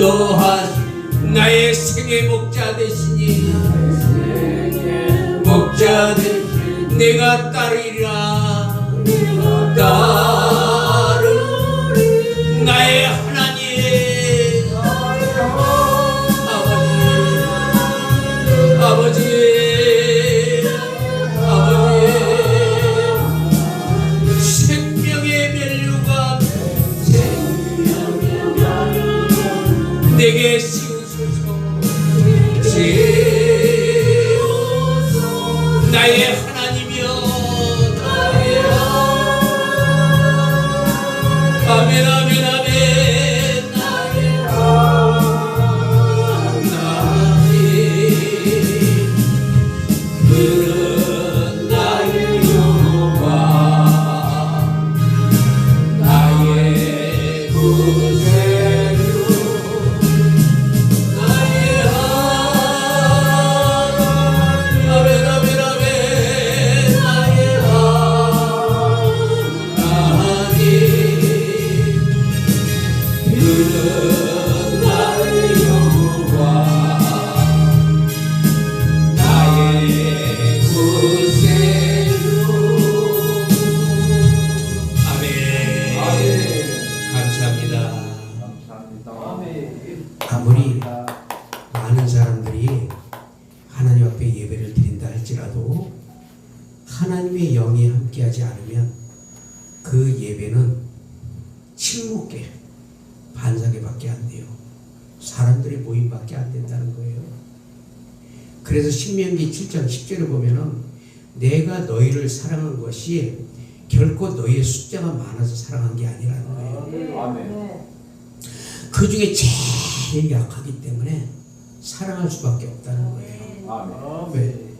또한 나의 생애 목자 되시니 목자 되시니 내가 따르리라. 따르리 나의 하나님 아버지 생명의 멸류관 내게 씌우소서. 나의 하나님이여 아멘 아멘 아멘. 아무리 많은 사람들이 하나님 앞에 예배를 드린다 할지라도 하나님의 영이 함께하지 않으면 그 예배는 침묵계, 반사계밖에 안 돼요. 사람들의 모임밖에 안 된다는 거예요. 그래서 신명기 7장 10절을 보면은 내가 너희를 사랑한 것이 결코 너희의 숫자가 많아서 사랑한 게 아니라는 거예요. 아멘. 그 중에 제일 약하기 때문에 사랑할 수밖에 없다는 거예요. 아멘. 왜?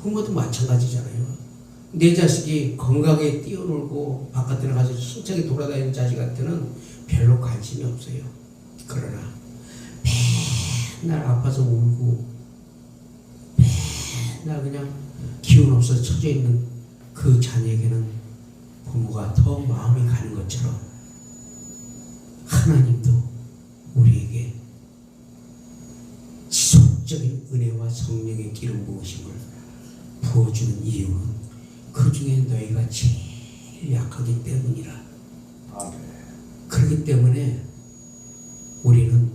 부모도 마찬가지잖아요. 내 자식이 건강하게 뛰어놀고 바깥에 나가서 힘차게 돌아다니는 자식한테는 별로 관심이 없어요. 그러나 맨날 아파서 울고 맨날 그냥 기운 없어서 처져 있는 그 자녀에게는 부모가 더 마음이 가는 것처럼 하나님도 우리에게 지속적인 은혜와 성령의 기름 부으심을 부어주는 이유는 그 중에 너희가 제일 약하기 때문이라. 아멘. 그렇기 때문에 우리는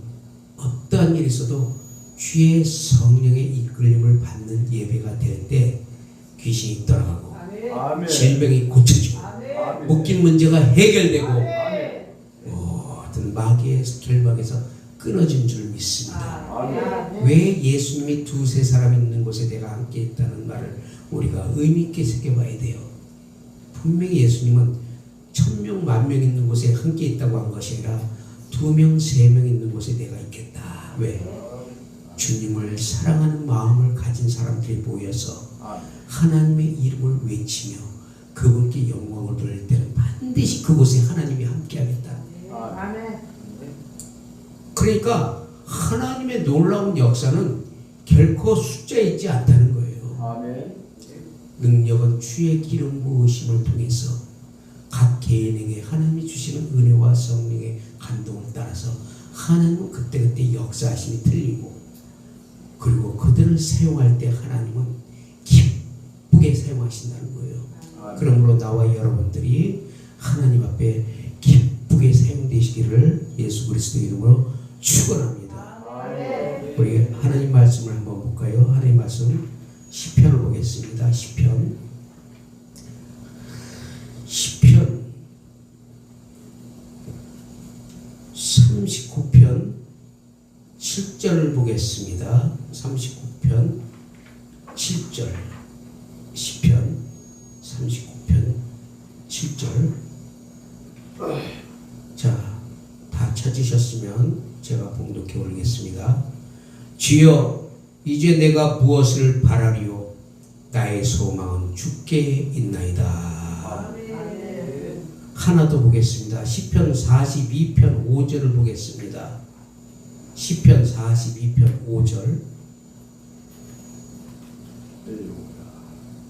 어떠한 일이 있어도 주의 성령의 이끌림을 받는 예배가 될 때 귀신이 떠나가고 아멘. 질병이 고쳐지고 아멘. 묶인 문제가 해결되고 아멘. 모든 마귀의 결박에서 끊어진 줄 믿습니다. 아멘. 왜 예수님이 두세 사람 있는 곳에 내가 함께 있다는 말을 우리가 의미 있게 새겨봐야 돼요. 분명히 예수님은 1000명, 10,000명 있는 곳에 함께 있다고 한 것이 아니라 2명, 3명 있는 곳에 내가 있겠다. 왜? 주님을 사랑하는 마음을 가진 사람들이 모여서 하나님의 이름을 외치며 그분께 영광을 돌릴 때는 반드시 그곳에 하나님이 함께하겠다. 아멘. 그러니까 하나님의 놀라운 역사는 결코 숫자에 있지 않다는 거예요. 아멘. 능력은 주의 기름 부으심을 통해서 각 개인에게 하나님이 주시는 은혜와 성령의 감동을 따라서 하나님은 그때그때 역사하심이 틀리고, 그리고 그들을 사용할 때 하나님은 기쁘게 사용하신다는 거예요. 그러므로 나와 여러분들이 하나님 앞에 기쁘게 사용되시기를 예수 그리스도 이름으로 축원합니다. 우리 하나님 말씀을 한번 볼까요? 하나님 말씀 시편을 보겠습니다. 시편 39편 7절을 보겠습니다. 39편 7절 시편 39편 7절. 자, 다 찾으셨으면 제가 봉독해 올리겠습니다. 주여, 이제 내가 무엇을 바라리요? 나의 소망은 주께 있나이다. 하나 더 보겠습니다. 시편 42편 5절을 보겠습니다. 시편 42편 5절.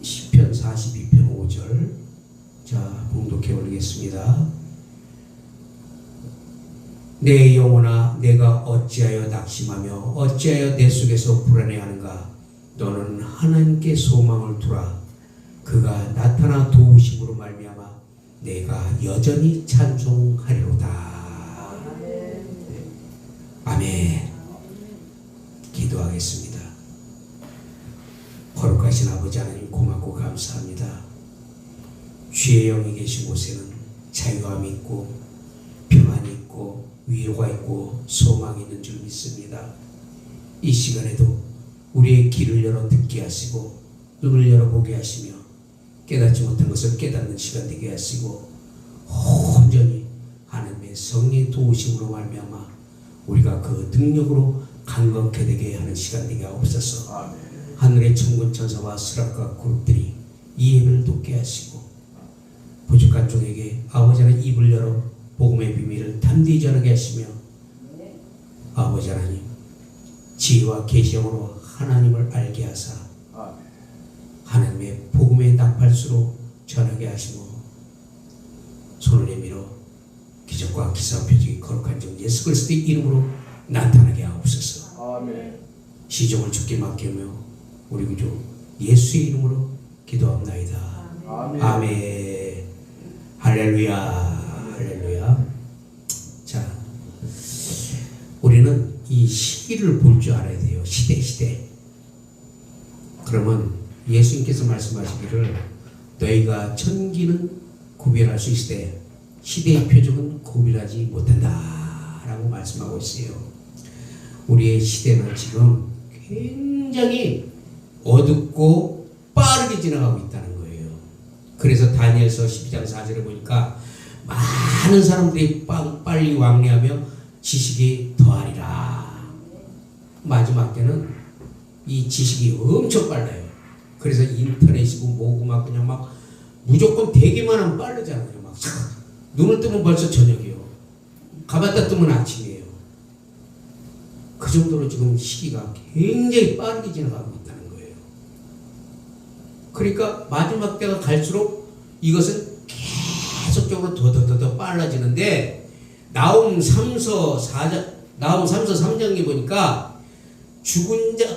시편 42편 5절. 자, 봉독해 올리겠습니다. 내 영혼아 내가 어찌하여 낙심하며 어찌하여 내 속에서 불안해하는가. 너는 하나님께 소망을 두라. 그가 나타나 도우심으로 말미암아 내가 여전히 찬송하리로다. 아멘. 기도하겠습니다. 거룩하신 아버지 하나님 고맙고 감사합니다. 주의 영이 계신 곳에는 자유함이 있고 평안이 있고 위로가 있고 소망이 있는 줄 믿습니다. 이 시간에도 우리의 귀를 열어 듣게 하시고 눈을 열어 보게 하시며 깨닫지 못한 것을 깨닫는 시간 되게 하시고 온전히 하나님의 성령의 도우심으로 말미암아 우리가 그 능력으로 강건케 되게 하는 시간 되게 하옵소서. 아멘. 하늘의 천군 천사와 스락과 그룹들이 이 예배를 돕게 하시고 부족한 종에게 아버지 하나님 입을 열어 복음의 비밀을 담대히 전하게 하시며 아버지 하나님 지혜와 계시형으로 하나님을 알게 하사 아멘. 하나님의 복음의 나팔수로 전하게 하시고 손을 내밀어 기적과 기사와 표적이 거룩한 종 예수 그리스도의 이름으로 나타나게 하옵소서. 아멘. 시종을 주께 맡기며 우리 구주 예수의 이름으로 기도합나이다. 아멘. 아멘. 할렐루야. 할렐루야. 자, 우리는 이 시기를 볼 줄 알아야 돼요. 시대. 그러면 예수님께서 말씀하시기를 너희가 천기는 구별할 수 있으되 시대의 표적은 구별하지 못한다 라고 말씀하고 있어요. 우리의 시대는 지금 굉장히 어둡고 빠르게 지나가고 있다는 거예요. 그래서 다니엘서 12장 4절에 보니까 많은 사람들이 빨리 왕래하며 지식이 더하리라. 마지막 때는 이 지식이 엄청 빨라요. 그래서 인터넷이고 뭐고 막 그냥 막 무조건 되기만 하면 빠르잖아요. 막 눈을 뜨면 벌써 저녁이요. 가봤다 뜨면 아침이에요. 그 정도로 지금 시기가 굉장히 빠르게 지나가고 있다는 거예요. 그러니까 마지막 때가 갈수록 이것은 계속적으로 더 빨라지는데 나홈 3서 3장에 보니까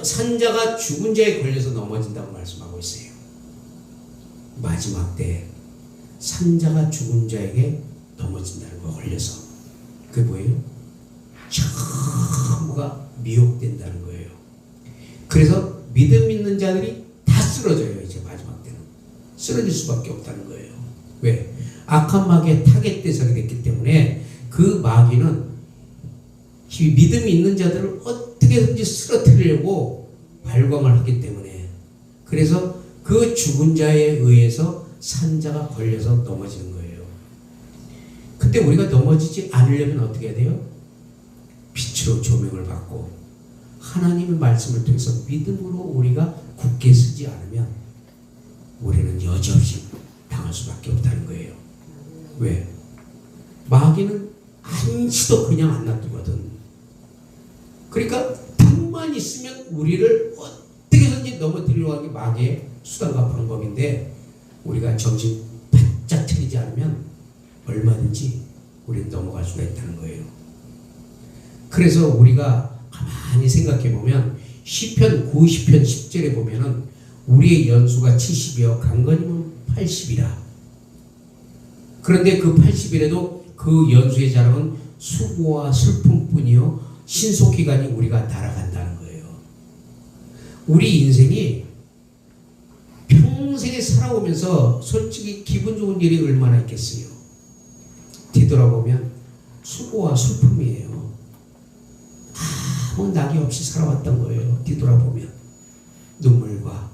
산자가 죽은 자에 걸려서 넘어진다고 말씀하고 있어요. 마지막 때 산자가 죽은 자에게 넘어진다는 거 걸려서 그게 뭐예요? 전부가 미혹된다는 거예요. 그래서 믿음 있는 자들이 다 쓰러져요. 이제 마지막 때는 쓰러질 수밖에 없다는 거예요. 왜? 악한 마귀의 타겟 대상이 됐기 때문에 그 마귀는 믿음이 있는 자들을 어떻게든지 쓰러뜨리려고 발광을 하기 때문에 그래서 그 죽은 자에 의해서 산자가 걸려서 넘어지는 거예요. 그때 우리가 넘어지지 않으려면 어떻게 해야 돼요? 빛으로 조명을 받고 하나님의 말씀을 통해서 믿음으로 우리가 굳게 서지 않으면 우리는 여지없이 당할 수밖에 없다는 거예요. 왜? 마귀는 한시도 그냥 안 놔두거든. 그러니까 틈만 있으면 우리를 어떻게든지 넘어뜨리려고 하는 게 마귀의 수단과 방법인데 우리가 정신 바짝 차리지 않으면 얼마든지 우리는 넘어갈 수가 있다는 거예요. 그래서 우리가 가만히 생각해 보면 시편 90편 10절에 보면은 우리의 연수가 70이요 강건이면 80이라. 그런데 그 80일에도 그 연수의 자랑은 수고와 슬픔뿐이요 신속기간이 우리가 날아간다는 거예요. 우리 인생이 평생에 살아오면서 솔직히 기분 좋은 일이 얼마나 있겠어요. 뒤돌아보면 수고와 슬픔이에요. 아무 낙이 없이 살아왔던 거예요. 뒤돌아보면 눈물과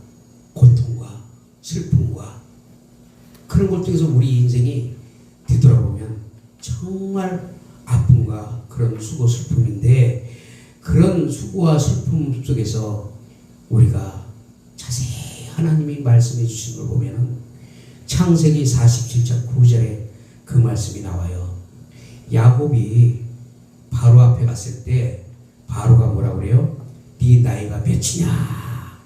고통과 슬픔과 그런 것 중에서 우리 인생이 뒤돌아보면 정말 아픔과 그런 수고 슬픔인데 그런 수고와 슬픔 속에서 우리가 자세히 하나님이 말씀해 주신 걸 보면 창세기 47장 9절에 그 말씀이 나와요. 야곱이 바로 앞에 갔을 때 바로가 뭐라 그래요? 네 나이가 몇이냐?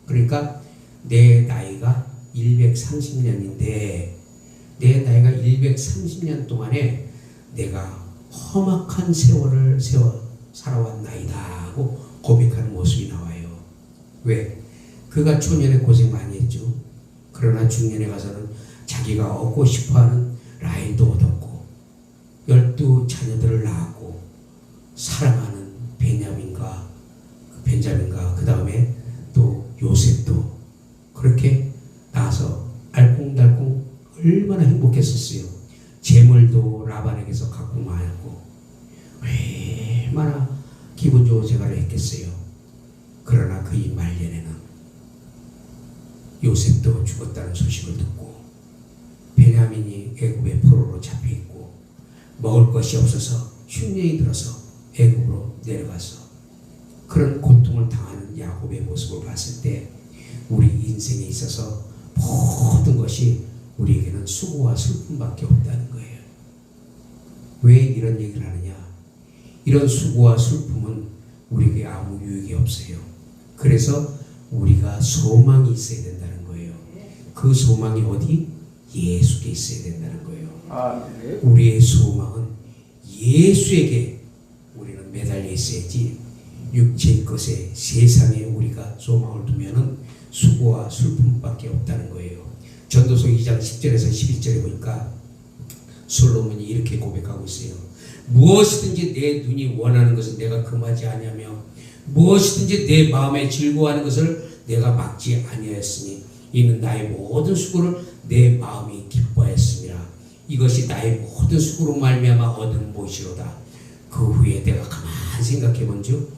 그러니까 내 나이가 130년인데 내 나이가 130년 동안에 내가 험악한 세월을 살아왔나이다 하고 고백하는 모습이 나와요. 왜? 그가 초년에 고생 많이 했죠. 그러나 중년에 가서는 자기가 얻고 싶어하는 라헬도 얻었고 12 자녀들을 낳았고 사랑하는 벤야민과 그 다음에 또 요셉도 그렇게 낳아서 알콩달콩 얼마나 행복했었어요. 재물도 라반에게서 갖고 말고 얼마나 기분 좋은 생활을 했겠어요. 그러나 그의 말년에는 요셉도 죽었다는 소식을 듣고 베냐민이 애굽의 포로로 잡혀있고 먹을 것이 없어서 흉년이 들어서 애굽으로 내려가서 그런 고통을 당하는 야곱의 모습을 봤을 때 우리 인생에 있어서 모든 것이 우리에게는 수고와 슬픔밖에 없다는 거예요. 왜 이런 얘기를 하느냐? 이런 수고와 슬픔은 우리에게 아무 유익이 없어요. 그래서 우리가 소망이 있어야 된다는 거예요. 그 소망이 어디? 예수께 있어야 된다는 거예요. 우리의 소망은 예수에게 우리는 매달려 있어야지 육체의 것에 세상에 우리가 소망을 두면은 수고와 슬픔밖에 없다는 거예요. 전도서 2장 10절에서 11절에 보니까 솔로몬이 이렇게 고백하고 있어요. 무엇이든지 내 눈이 원하는 것을 내가 금하지 아니하며 무엇이든지 내 마음에 즐거워하는 것을 내가 막지 아니하였으니 이는 나의 모든 수고를 내 마음이 기뻐하였습니다. 이것이 나의 모든 수고로 말미암아 얻은 몫이로다. 그 후에 내가 가만히 생각해 본즉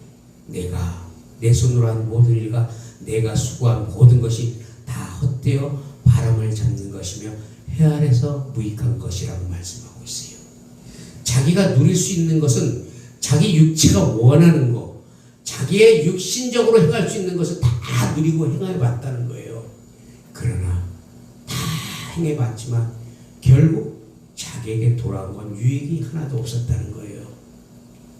내가 내 손으로 한 모든 일과 내가 수고한 모든 것이 다 헛되어 바람을 잡는 것이며 해 아래서 무익한 것이라고 말씀하고 있어요. 자기가 누릴 수 있는 것은 자기 육체가 원하는 것, 자기의 육신적으로 행할 수 있는 것을 다 누리고 행해 봤다는 거예요. 그러나 다 행해 봤지만 결국 자기에게 돌아온 건 유익이 하나도 없었다는 거예요.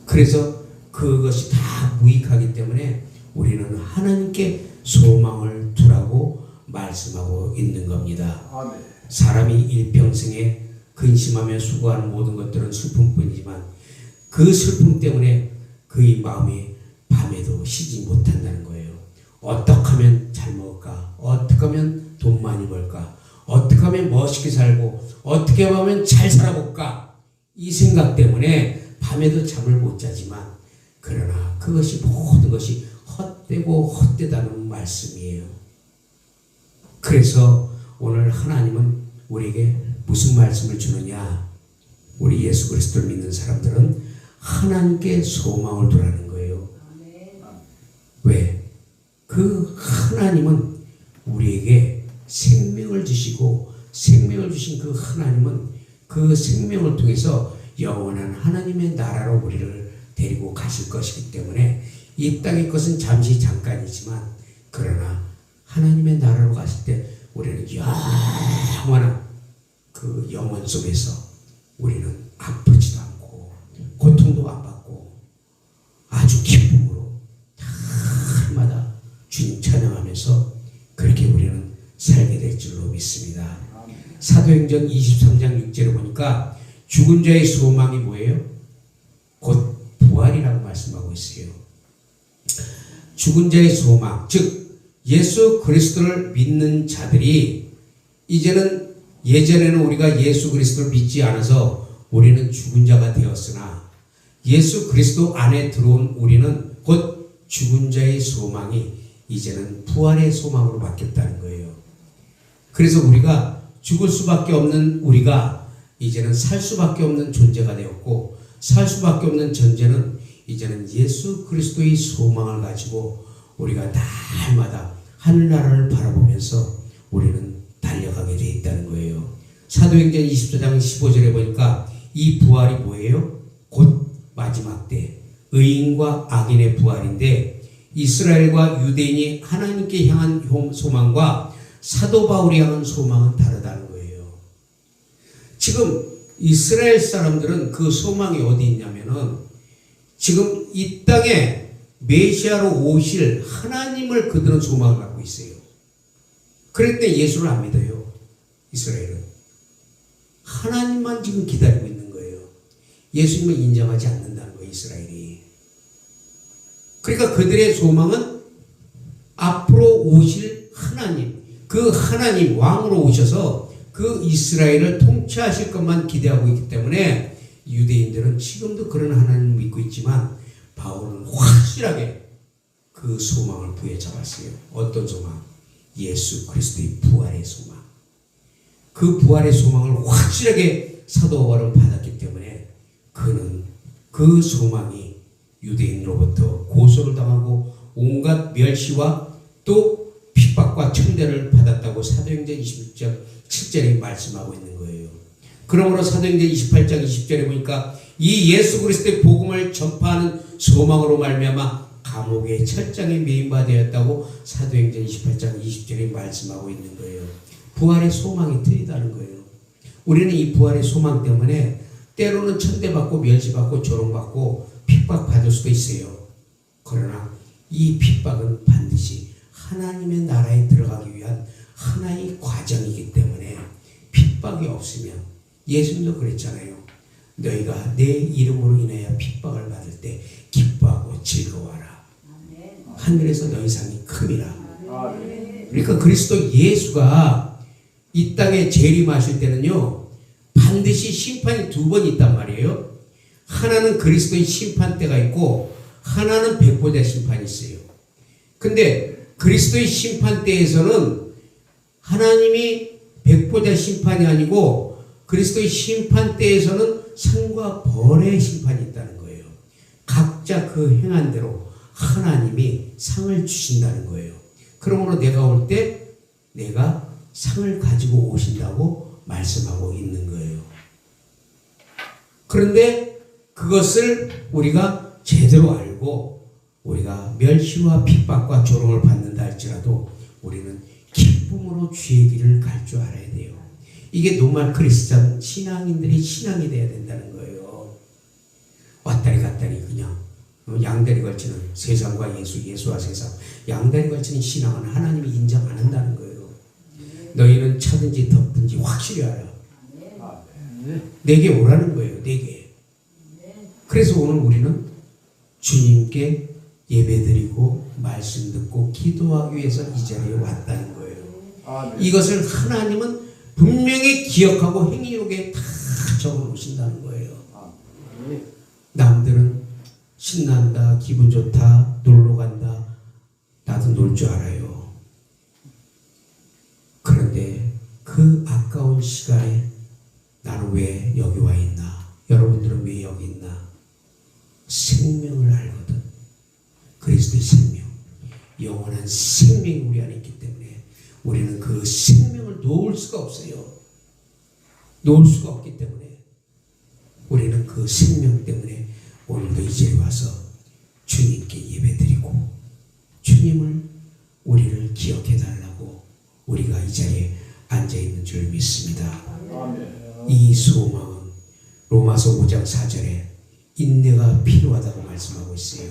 그래서 그것이 다 무익하기 때문에 우리는 하나님께 소망을 두라고 말씀하고 있는 겁니다. 아멘. 사람이 일평생에 근심하며 수고하는 모든 것들은 슬픔뿐이지만 그 슬픔 때문에 그의 마음이 밤에도 쉬지 못한다는 거예요. 어떻게 하면 잘 먹을까? 어떻게 하면 돈 많이 벌까? 어떻게 하면 멋있게 살고 어떻게 하면 잘 살아볼까? 이 생각 때문에 밤에도 잠을 못 자지만 그러나 그것이 모든 것이 헛되고 헛되다는 말씀이에요. 그래서 오늘 하나님은 우리에게 무슨 말씀을 주느냐? 우리 예수 그리스도를 믿는 사람들은 하나님께 소망을 두라는 거예요. 왜? 그 하나님은 우리에게 생명을 주시고 생명을 주신 그 하나님은 그 생명을 통해서 영원한 하나님의 나라로 우리를 데리고 가실 것이기 때문에 이 땅의 것은 잠시 잠깐이지만 그러나 하나님의 나라로 갔을 때 우리는 영원한 그 영원 속에서 우리는 아프지도 않고 고통도 안 받고 아주 기쁨으로 날마다 주님 찬양하면서 그렇게 우리는 살게 될 줄로 믿습니다. 사도행전 23장 6절에 보니까 죽은 자의 소망이 뭐예요? 곧 부활이라고 말씀하고 있어요. 죽은 자의 소망, 즉 예수 그리스도를 믿는 자들이 이제는 예전에는 우리가 예수 그리스도를 믿지 않아서 우리는 죽은 자가 되었으나 예수 그리스도 안에 들어온 우리는 곧 죽은 자의 소망이 이제는 부활의 소망으로 바뀌었다는 거예요. 그래서 우리가 죽을 수밖에 없는 우리가 이제는 살 수밖에 없는 존재가 되었고 살 수밖에 없는 존재는 이제는 예수 그리스도의 소망을 가지고 우리가 날마다 하늘나라를 바라보면서 우리는 달려가게 되어 있다는 거예요. 사도행전 24장 15절에 보니까 이 부활이 뭐예요? 곧 마지막 때 의인과 악인의 부활인데 이스라엘과 유대인이 하나님께 향한 소망과 사도 바울이 향한 소망은 다르다는 거예요. 지금 이스라엘 사람들은 그 소망이 어디 있냐면은 지금 이 땅에 메시아로 오실 하나님을 그들은 소망을 갖고 있어요. 그런데 예수를 안 믿어요. 이스라엘은 하나님만 지금 기다리고 있는 거예요. 예수님을 인정하지 않는다는 거예요, 이스라엘이. 그러니까 그들의 소망은 앞으로 오실 하나님, 그 하나님 왕으로 오셔서 그 이스라엘을 통치하실 것만 기대하고 있기 때문에 유대인들은 지금도 그런 하나님을 믿고 있지만 바울은 확실하게 그 소망을 부여잡았어요. 어떤 소망? 예수 그리스도의 부활의 소망. 그 부활의 소망을 확실하게 사도 바울은 받았기 때문에 그는 그 소망이 유대인으로부터 고소를 당하고 온갖 멸시와 또 핍박과 천대를 받았다고 사도행전 26장 7절에 말씀하고 있는 거예요. 그러므로 사도행전 28장 20절에 보니까 이 예수 그리스도의 복음을 전파하는 소망으로 말미암아 감옥의 철장에 매인바 되었다고 사도행전 28장 20절에 말씀하고 있는 거예요. 부활의 소망이 틀리다는 거예요. 우리는 이 부활의 소망 때문에 때로는 천대받고 멸시받고 조롱받고 핍박받을 수도 있어요. 그러나 이 핍박은 반드시 하나님의 나라에 들어가기 위한 하나의 과정이기 때문에 핍박이 없으면, 예수님도 그랬잖아요. 너희가 내 이름으로 인하여 핍박을 받을 때 기뻐하고 즐거워하라. 하늘에서 너희 상이 큼이라. 그러니까 그리스도 예수가 이 땅에 재림하실 때는요, 반드시 심판이 두 번 있단 말이에요. 하나는 그리스도의 심판 때가 있고 하나는 백보자 심판이 있어요. 근데 그리스도의 심판 때에서는 하나님이 백보자 심판이 아니고 그리스도의 심판 때에서는 상과 벌의 심판이 있다는 거예요. 각자 그 행한 대로 하나님이 상을 주신다는 거예요. 그러므로 내가 올 때 내가 상을 가지고 오신다고 말씀하고 있는 거예요. 그런데 그것을 우리가 제대로 알고 우리가 멸시와 핍박과 조롱을 받는다 할지라도 우리는 기쁨으로 주의 길을 갈 줄 알아야 돼요. 이게 노말 크리스찬 신앙인들의 신앙이 돼야 된다는 거예요. 왔다리 갔다리 그냥 양다리 걸치는 세상과 예수, 예수와 세상, 양다리 걸치는 신앙은 하나님이 인정 안 한다는 거예요. 너희는 차든지 덮든지 확실히 알아. 내게 오라는 거예요. 내게. 그래서 오늘 우리는 주님께 예배드리고 말씀 듣고 기도하기 위해서 이 자리에 왔다는 거예요. 이것을 하나님은 분명히 기억하고 행위록에 다 적어놓으신다는 거예요. 남들은 신난다, 기분 좋다, 놀러 간다. 나도 놀 줄 알아요. 그런데 그 아까운 시간에 나는 왜 여기 와 있나? 여러분들은 왜 여기 있나? 생명을 알거든. 그리스도의 생명, 영원한 생명이 우리 안에 있기 때문에 우리는 그 생명을 놓을 수가 없어요. 놓을 수가 없기 때문에 우리는 그 생명 때문에 오늘도 이 자리에 와서 주님께 예배드리고 주님을 우리를 기억해 달라고 우리가 이 자리에 앉아 있는 줄 믿습니다. 이 소망은 로마서 5장 4절에 인내가 필요하다고 말씀하고 있어요.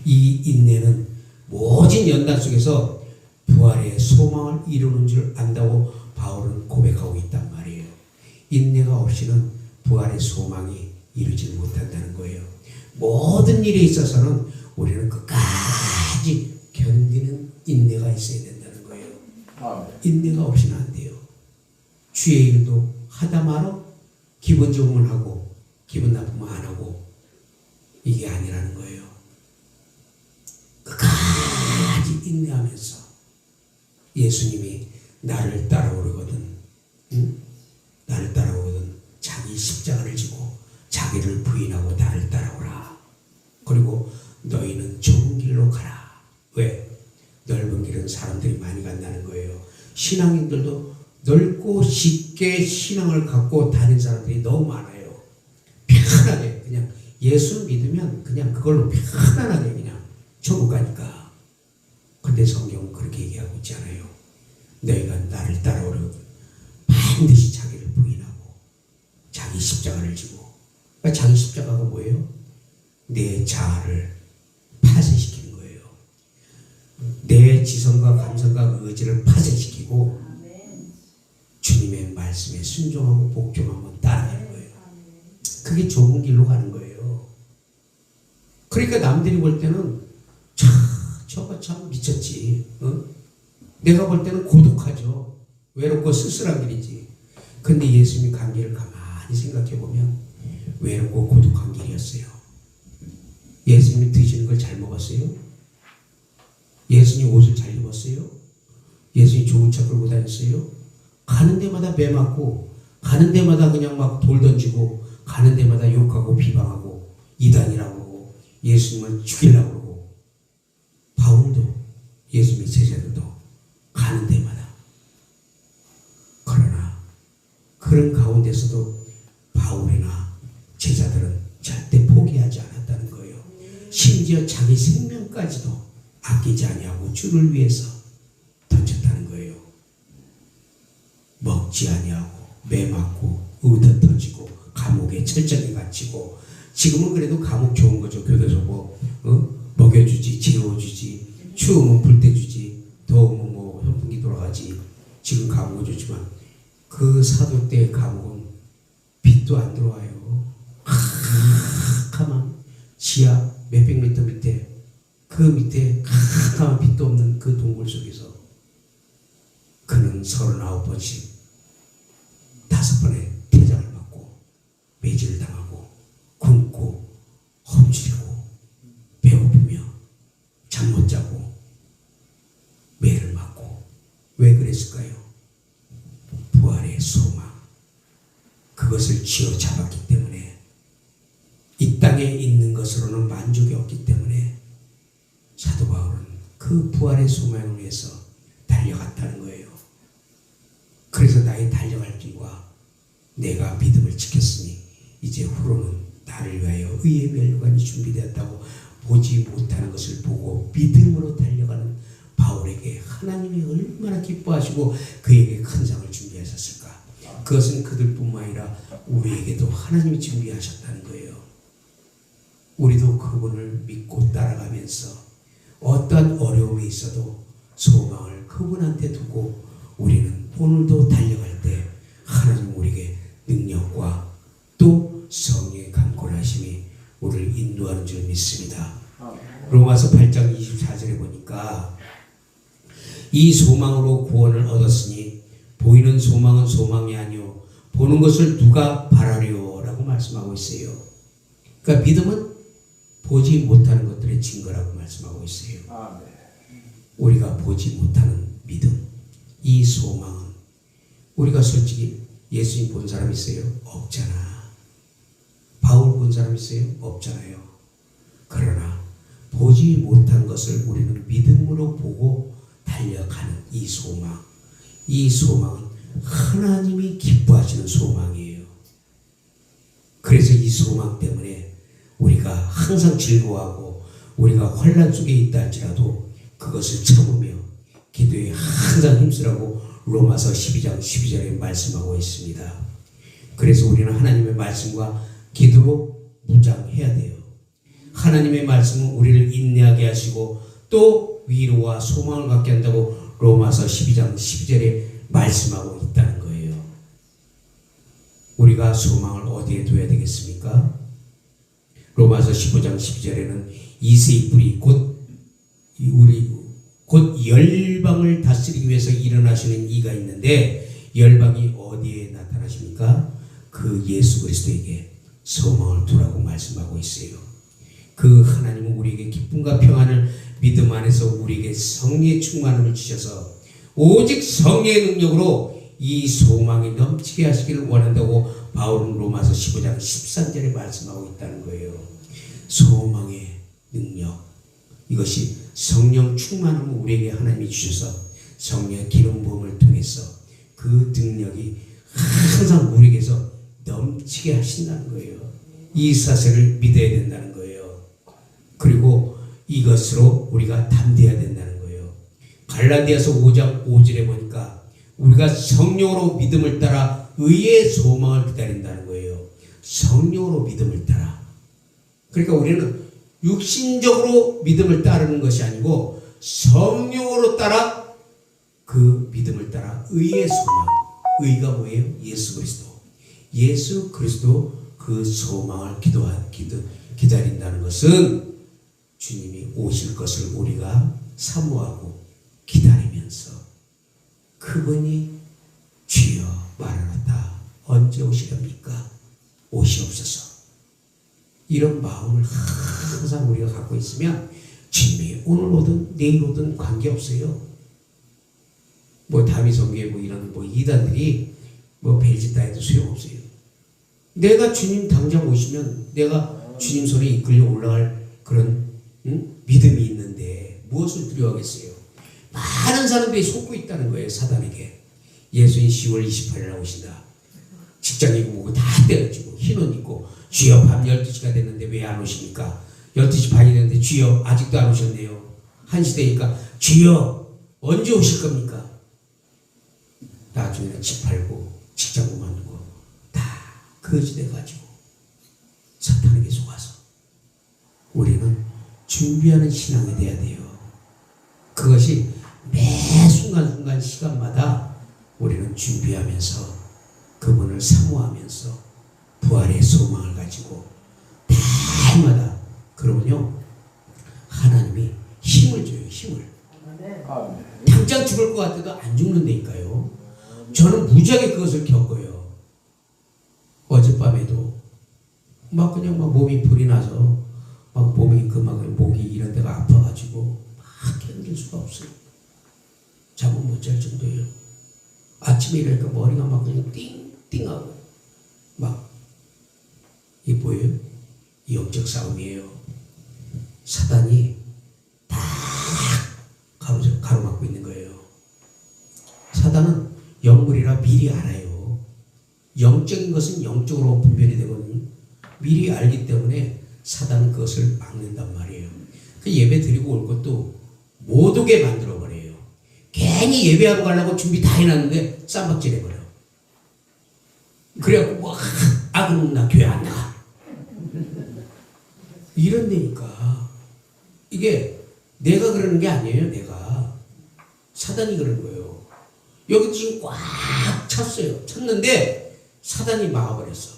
이 인내는 모진 연단 속에서 부활의 소망을 이루는 줄 안다고 바울은 고백하고 있단 말이에요. 인내가 없이는 부활의 소망이 이루지 못한다는 거예요. 모든 일에 있어서는 우리는 끝까지 견디는 인내가 있어야 된다는 거예요. 인내가 없이는 안 돼요. 주의 일도 하다 말어 기분 좋으면 하고 기분 나쁘면 안 하고 이게 아니라는 거예요. 끝까지 인내하면서 예수님이 나를 따라오거든, 나를 따라오거든 자기 십자가를 지고 자기를 부인하고 나를 따라오라. 그리고 너희는 좋은 길로 가라. 왜? 넓은 길은 사람들이 많이 간다는 거예요. 신앙인들도 넓고 쉽게 신앙을 갖고 다니는 사람들이 너무 많아요. 편하게 그냥 예수 믿으면 그냥 그걸로 편안하게 그냥 천국 가니까. 근데 성경은 그렇게 얘기하고 있지 않아요. 너희가 나를 따라오려면 반드시 자기를 부인하고 자기 십자가를 지고. 그러니까 자기 십자가가 뭐예요? 내 자아를 파쇄시키는 거예요. 내 지성과 감성과 의지를 파쇄시키고 주님의 말씀에 순종하고 복종하고 따라가는 거예요. 그게 좁은 길로 가는 거예요. 그러니까 남들이 볼 때는 참 저거 참 미쳤지. 어? 내가 볼 때는 고독하죠. 외롭고 쓸쓸한 길이지. 근데 예수님이 간 길을 가만히 생각해 보면 외롭고 고독한 길이었어요. 예수님이 드시는 걸 잘 먹었어요? 예수님 옷을 잘 입었어요? 예수님 좋은 차 끌고 다녔어요? 가는 데마다 매 맞고, 가는 데마다 그냥 막 돌 던지고, 가는 데마다 욕하고 비방하고 이단이라고 그러고 예수님을 죽이려고 그러고. 바울도 예수님의 제자들도 가는 데마다. 그러나 그런 가운데서도 바울이나 제자들은 절대 포기하지 않았다는 거예요. 심지어 자기 생명까지도 아끼지 아니하고 주를 위해서 던졌다는 거예요. 먹지 아니하고 매 맞고 의도 터지고 감옥에 철저히 갇히고. 지금은 그래도 감옥 좋은 거죠. 교도소 먹여주지, 재워주지, 추우면 불 때주지, 더우면 뭐 선풍기 돌아가지. 지금 감옥은 좋지만 그 사도 때의 감옥은 빛도 안 들어와요. 캄캄한 지하 몇백 미터 밑에, 그 밑에 캄캄한 빛도 없는 그 동굴 속에서 그는 39번씩 5번의 대장을 맞고 매질을 당하고 굶고 험주리고 배고프며 잠 못 자고 매를 맞고. 왜 그랬을까요? 부활의 소망, 그것을 쥐어잡았기 때문에. 이 땅에 있는 것으로는 만족이 없기 때문에 사도 바울은 그 부활의 소망을 위해서 달려갔다는 거예요. 그래서 나의 달려갈 길과 내가 믿음을 지켰으니 이제 후로는 나를 위하여 의의 멸관이 준비되었다고 보지 못하는 것을 보고 믿음으로 달려가는 바울에게 하나님이 얼마나 기뻐하시고 그에게 큰 상을 준비하셨을까. 그것은 그들뿐만 아니라 우리에게도 하나님이 준비하셨다는 거예요. 우리도 그분을 믿고 따라가면서 어떠한 어려움이 있어도 소망을 그분한테 두고 우리는 오늘도 달려갈 때 하나님 우리에게 능력과 또 성령의 강권하심이 우리를 인도하는 줄 믿습니다. 로마서 8장 24절에 보니까 이 소망으로 구원을 얻었으니 보이는 소망은 소망이 아니요 보는 것을 누가 바라리요 라고 말씀하고 있어요. 그러니까 믿음은 보지 못하는 것들의 증거라고 말씀하고 있어요. 우리가 보지 못하는 믿음, 이 소망은 우리가 솔직히 예수님 본 사람 있어요? 없잖아. 바울 본 사람 있어요? 없잖아요. 그러나 보지 못한 것을 우리는 믿음으로 보고 달려가는 이 소망, 이 소망은 하나님이 기뻐하시는 소망이에요. 그래서 이 소망 때문에 우리가 항상 즐거워하고 우리가 혼란 속에 있다 할지라도 그것을 참으며 기도에 항상 힘쓰라고 로마서 12장 12절에 말씀하고 있습니다. 그래서 우리는 하나님의 말씀과 기도로 무장해야 돼요. 하나님의 말씀은 우리를 인내하게 하시고 또 위로와 소망을 갖게 한다고 로마서 12장 12절에 말씀하고 있다는 거예요. 우리가 소망을 어디에 둬야 되겠습니까? 로마서 15장 12절에는 이새의 뿌리 곧 열방을 다스리기 위해서 일어나시는 이가 있는데 열방이 어디에 나타나십니까? 그 예수 그리스도에게 소망을 두라고 말씀하고 있어요. 그 하나님은 우리에게 기쁨과 평안을 믿음 안에서 우리에게 성령의 충만함을 주셔서 오직 성령의 능력으로 이 소망이 넘치게 하시기를 원한다고 바울은 로마서 15장 13절에 말씀하고 있다는 거예요. 소망의 능력, 이것이 성령 충만함을 우리에게 하나님이 주셔서 성령의 기름 부음을 통해서 그 능력이 항상 우리에게서 넘치게 하신다는 거예요. 이 사실을 믿어야 된다는 거예요. 그리고 이것으로 우리가 담대해야 된다는 거예요. 갈라디아서 5장 5절에 보니까 우리가 성령으로 믿음을 따라 의의 소망을 기다린다는 거예요. 성령으로 믿음을 따라. 그러니까 우리는 육신적으로 믿음을 따르는 것이 아니고 성령으로 따라 그 믿음을 따라 의의 소망. 의가 뭐예요? 예수 그리스도. 예수 그리스도 그 그 소망을 기다린다는 것은 주님이 오실 것을 우리가 사모하고 기다리면서 그분이 주여 마라나타 언제 오시렵니까? 오시옵소서. 이런 마음을 항상 우리가 갖고 있으면 주님이 오늘 오든 내일 오든 관계없어요. 뭐 다미성교회 뭐 이런 뭐 이단들이 뭐 벨짓다 해도 소용없어요. 내가 주님 당장 오시면 내가 주님 손에 이끌려 올라갈 그런 믿음이 있는데 무엇을 두려워하겠어요? 많은 사람들이 속고 있다는 거예요. 사단에게. 예수님 10월 28일 날 오신다. 직장이고 뭐고 다 때려치고 흰옷 입고 주여 밤 12시가 됐는데 왜 안 오십니까? 12시 반이 됐는데 주여 아직도 안 오셨네요. 1시 되니까 주여 언제 오실 겁니까? 나중에는 집 팔고 직장 그만두고 다 거짓돼가지고 사탄에게 속아서 우리는 준비하는 신앙이 돼야 돼요. 그것이 매 순간순간 시간마다 우리는 준비하면서 그분을 사모하면서 부활의 소망을 가지고 날마다 그러면요 하나님이 힘을 줘요. 힘을. 아멘. 당장 죽을 것 같아도 안 죽는다니까요. 저는 무지하게 그것을 겪어요. 어젯밤에도 막 그냥 막 몸이 불이 나서 막 몸이 목이 이런 데가 아파가지고 막 견딜 수가 없어요. 잠은 못 잘 정도예요. 아침에 일어나니까 머리가 막 그냥 띵띵하고 막 이 뭐예요? 영적 싸움이에요. 사단이 다 가로막고 있는 거예요. 사단은 영물이라 미리 알아요. 영적인 것은 영적으로 분별이 되거든요. 미리 알기 때문에 사단은 그것을 막는단 말이에요. 그 예배 드리고 올 것도 못 오게 만들어버려요. 괜히 예배하러 가려고 준비 다 해놨는데 쌈박질 해버려. 그래갖고 뭐 그럼 나 교회 안 나가. 이런 데니까 이게 내가 그러는 게 아니에요. 내가 사단이 그러는 거예요. 여기 지금 꽉 찼어요. 찼는데 사단이 막아버렸어.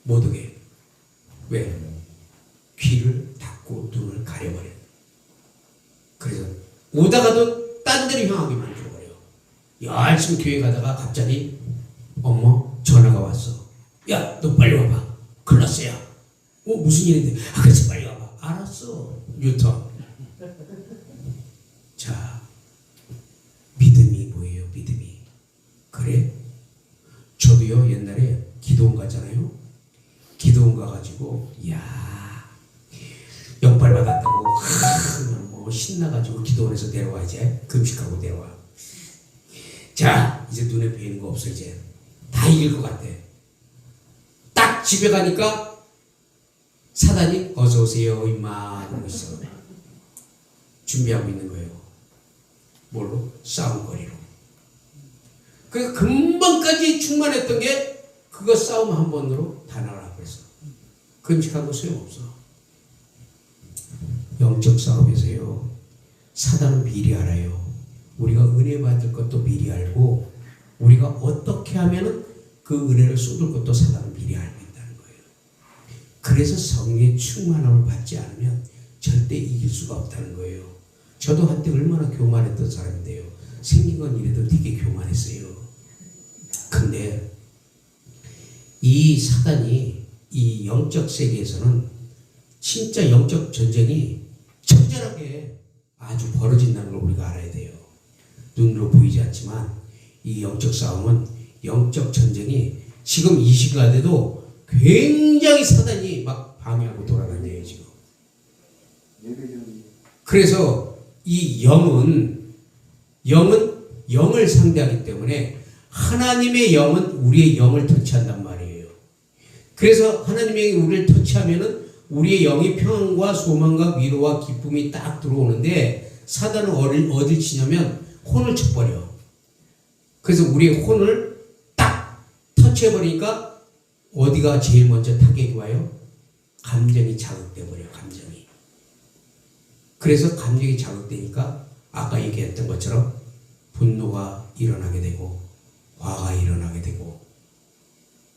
못 오게. 왜? 귀를 닫고 눈을 가려버려. 그래서 오다가도 딴 데로 향하게 만들어버려. 열심히 교회 가다가 갑자기 어머 전화가 왔어. 야 너 빨리 와봐. 큰일 났어요. 무슨 일인데? 그래서 빨리 와봐. 알았어. 뉴턴. 자 믿음이 뭐예요? 믿음이. 그래? 저도요 옛날에 기도원 가잖아요. 기도원 가가지고 야 영발 받았다고 뭐 신나가지고 기도원에서 내려와. 이제 금식하고 내려와. 자 이제 눈에 보이는 거 없어. 이제 다 이길 것 같아. 딱 집에 가니까 사단이 어서 오세요 임마 이러고 있어. 준비하고 있는 거예요. 뭘로? 싸움거리로. 그러니까 금방까지 충만했던 게 그거 싸움 한 번으로 다 나가라 그랬어. 금식한 거 소용없어. 영적 싸움에서요 사단은 미리 알아요. 우리가 은혜 받을 것도 미리 알고 우리가 어떻게 하면은 그 은혜를 쏟을 것도 사단은 미리 알고 있다는 거예요. 그래서 성령의 충만함을 받지 않으면 절대 이길 수가 없다는 거예요. 저도 한때 얼마나 교만했던 사람인데요. 생긴 건 이래도 되게 교만했어요. 근데 이 사단이 이 영적 세계에서는 진짜 영적 전쟁이 처절하게 아주 벌어진다는 걸 우리가 알아야 돼요. 눈으로 보이지 않지만 이 영적 싸움은 영적 전쟁이 지금 이 시간에도 굉장히 사단이 막 방해하고 돌아다녀요 지금. 그래서 이 영은 영을 상대하기 때문에 하나님의 영은 우리의 영을 터치한단 말이에요. 그래서 하나님의 영이 우리를 터치하면은 우리의 영이 평안과 소망과 위로와 기쁨이 딱 들어오는데 사단은 어딜 치냐면 혼을 쳐버려. 그래서 우리의 혼을 딱 터치해버리니까 어디가 제일 먼저 타격이 와요? 감정이 자극돼버려요. 감정이. 그래서 감정이 자극되니까 아까 얘기했던 것처럼 분노가 일어나게 되고 화가 일어나게 되고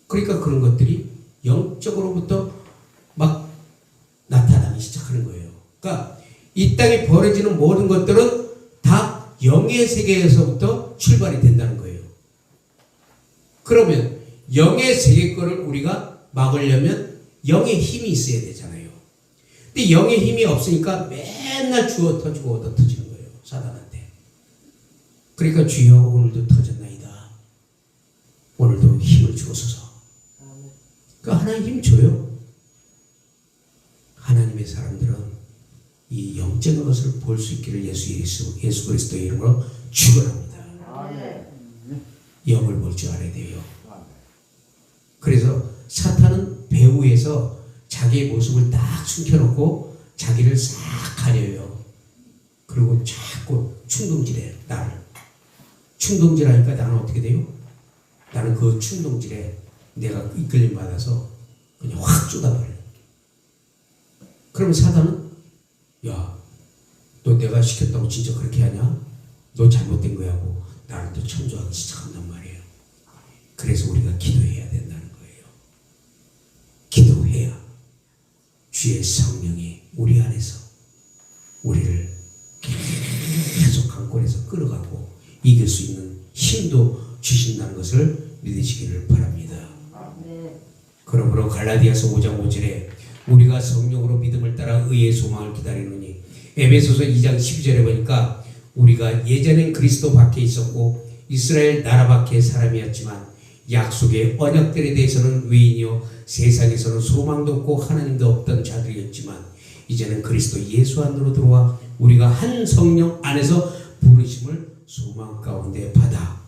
그러니까 그런 것들이 영적으로부터 막 나타나기 시작하는 거예요. 그러니까 이 땅에 벌어지는 모든 것들은 다 영의 세계에서부터 출발이 된다는 거예요. 그러면 영의 세계 거를 우리가 막으려면 영의 힘이 있어야 되잖아요. 근데 영의 힘이 없으니까 맨날 주워 터지고 얻어 터지는 거예요. 사단한테. 그러니까 주여 오늘도 터졌나이다. 오늘도 힘을 주옵소서. 그러니까 하나님 힘 줘요. 하나님의 사람들은 이 영적인 것을 볼 수 있기를 예수 그리스도의 이름으로 축원합니다. 영을 볼 줄 알아야 돼요. 그래서 사탄은 배후에서 자기의 모습을 딱 숨겨놓고 자기를 싹 가려요. 그리고 자꾸 충동질해요. 나를. 충동질하니까 나는 어떻게 돼요? 나는 그 충동질에 내가 이끌림 받아서 그냥 확 쏟아버려요. 그러면 사단은 야, 너 내가 시켰다고 진짜 그렇게 하냐? 너 잘못된 거야 하고 나를 또 청조하기 시작한단 말이에요. 그래서 우리가 기도해야 된다는 거예요. 기도해야 주의 성령이 우리 안에서 우리를 계속 강권에서 끌어가고 이길 수 있는 힘도 주신다는 것을 믿으시기를 바랍니다. 그러므로 갈라디아서 5장 5절에 우리가 성령으로 믿음을 따라 의의 소망을 기다리노니, 에베소서 2장 12절에 보니까 우리가 예전엔 그리스도 밖에 있었고 이스라엘 나라 밖의 사람이었지만 약속의 언약들에 대해서는 외인이요 세상에서는 소망도 없고 하나님도 없던 자들이었지만 이제는 그리스도 예수 안으로 들어와 우리가 한 성령 안에서 부르심을 소망 가운데 받아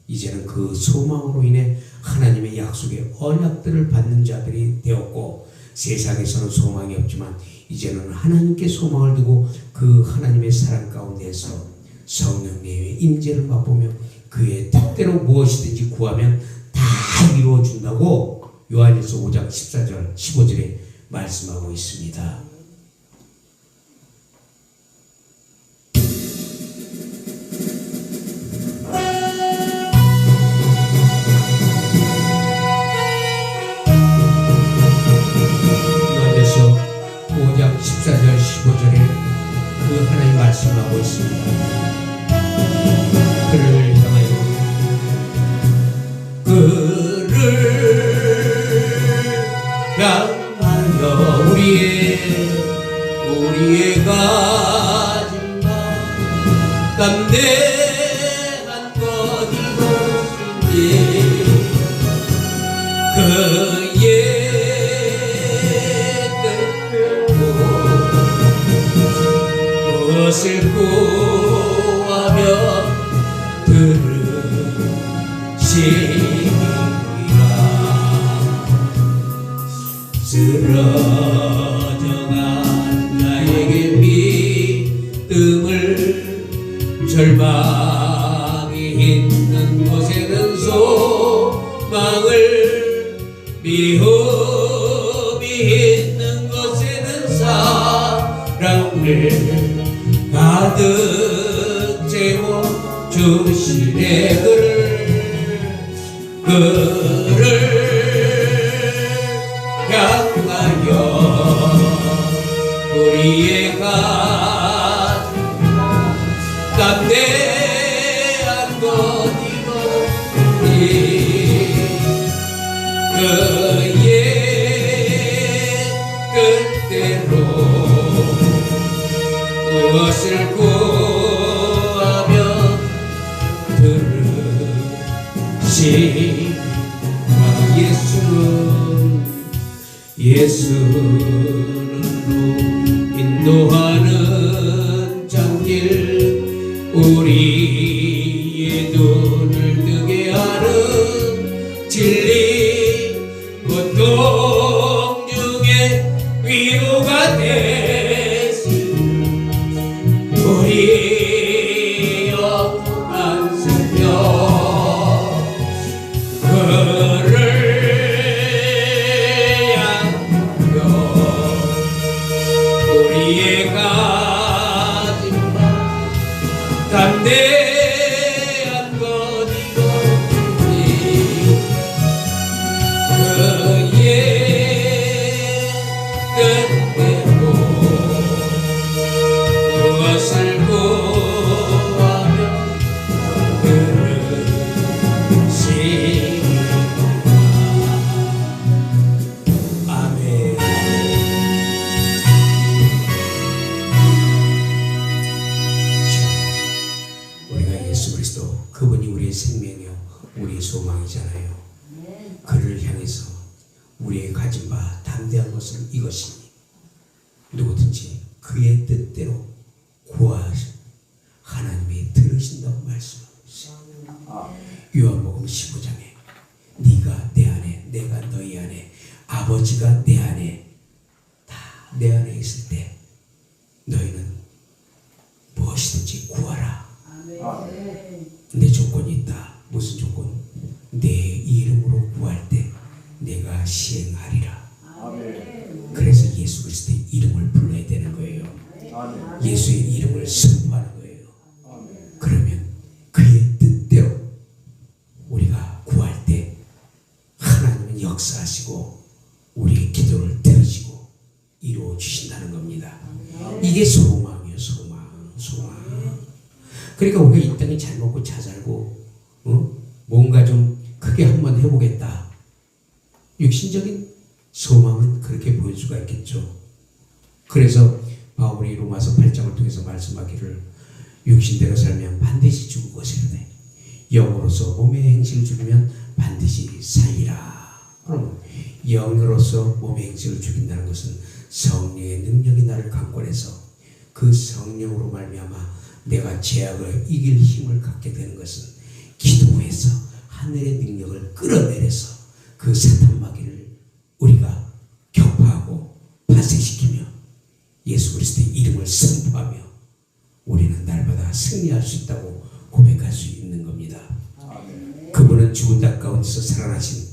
이제는 그 소망으로 인해 하나님의 약속의 언약들을 받는 자들이 되었고, 세상에서는 소망이 없지만 이제는 하나님께 소망을 두고 그 하나님의 사랑 가운데서 성령님의 임재를 맛보며 그의 뜻대로 무엇이든지 구하면 다 이루어 준다고 요한일서 5장 14절 15절에 말씀하고 있습니다. 요한일서 5장 14절 15절에 그 하나님 말씀하고 있습니다. 그를 향하여 우리의 가진 바 담대한 것 이것인지 그의 뜻대로 무엇을 구하며 쓰러져간 나에게 믿음을 절망이 있는 곳에는 소망을 미움이 있는 곳에는 사랑을 가득 채워 주시네. 그를 향하여 우리의 가슴 담대한 것 이것이 그의 뜻대로 무엇을 구하며 들으시. 예수는 인도하는 장길 우리의 눈을 뜨게 하는 진리 고통 중에 위로가 되신 우리 영원한 생명 우리의 가진 바 담대한 것 이것이 그의 우리의 가진 바 담대한 것은 이것이니 누구든지 그의 뜻대로 구하시 하나님이 들으신다고 말씀하고 있어요. 요한복음 15장에 네가 내 안에 내가 너희 안에 아버지가 내 안에 다 내 안에 있을 때 너희는 무엇이든지 구하라. 근데 조건이 있다. 무슨 조건? 내 이름으로 구할 때 내가 시행하리라. 그래서 예수 그리스도의 이름을 불러야 되는 거예요. 예수의 이름을 선포하는 거예요. 그러면 그의 뜻대로 우리가 구할 때 하나님은 역사하시고 우리의 기도를 들으시고 이루어 주신다는 겁니다. 이게 소망이에요. 소망. 그러니까 우리가 이 땅에 잘 먹고 잘 살고 뭔가 좀 크게 한번 해보겠다. 육신적인 소망은 그렇게 보일 수가 있겠죠. 그래서 바울이 로마서 8장을 통해서 말씀하기를 육신대로 살면 반드시 죽을 것이라네. 영으로서 몸의 행실을 죽이면 반드시 살리라. 그럼 영으로서 몸의 행실을 죽인다는 것은 성령의 능력이 나를 강권해서 그 성령으로 말미암아 내가 죄악을 이길 힘을 갖게 되는 것은 기도해서 하늘의 능력을 끌어내려서 그 사탄 마귀를 우리가 격파하고 파쇄시키며 예수 그리스도의 이름을 선포하며 우리는 날마다 승리할 수 있다고 고백할 수 있는 겁니다. 그분은 죽은 자 가운데서 살아나신